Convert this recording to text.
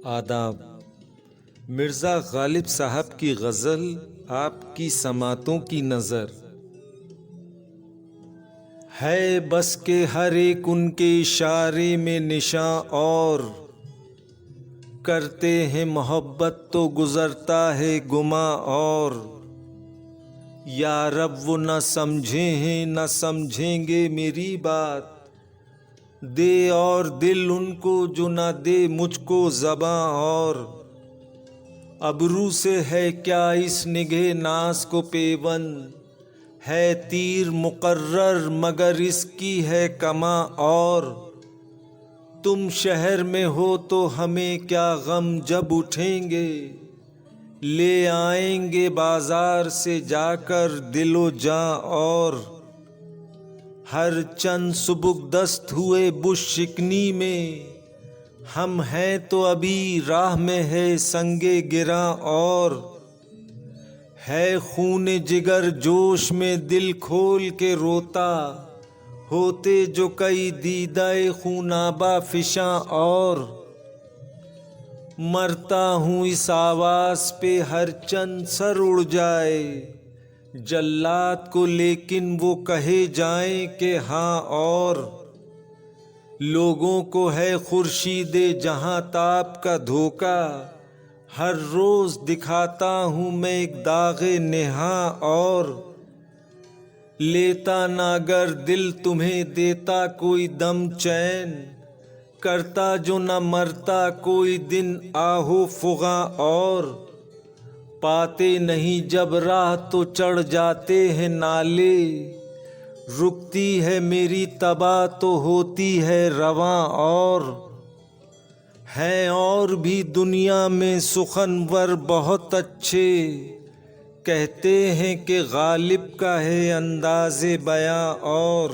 आदाब। मिर्ज़ा गालिब साहब की गज़ल आपकी समातों की नज़र है, बस के हर एक उनके इशारे में निशां और करते हैं मोहब्बत तो गुज़रता है गुमा और या रब वो न समझे हैं न समझेंगे मेरी बात, दे और दिल उनको जो न दे मुझको ज़बां और अबरू से है क्या इस निगाह नाज को पेवंद, है तीर मुकर्रर मगर इसकी है कमा और तुम शहर में हो तो हमें क्या गम जब उठेंगे, ले आएंगे बाजार से जाकर दिलो जां और हर चंद सुबुकदस्त हुए बुश शिकनी में, हम हैं तो अभी राह में है संगे गिरा और है खून जिगर जोश में दिल खोल के रोता, होते जो कई दीदाए खूनाबा फिशां और मरता हूँ इस आवाज़ पे हर चंद सर उड़ जाए जल्लाद को, लेकिन वो कहे जाएं कि हाँ और लोगों को है खुर्शीदे जहाँ ताप का धोखा, हर रोज़ दिखाता हूँ मैं एक दागे नेहा और लेता ना अगर दिल तुम्हें देता कोई दम चैन, करता जो न मरता कोई दिन आहो फुगा और पाते नहीं जब राह तो चढ़ जाते हैं नाले, रुकती है मेरी तबाह तो होती है रवां और हैं और भी दुनिया में सुखनवर बहुत अच्छे, कहते हैं कि गालिब का है अंदाज़े बयां और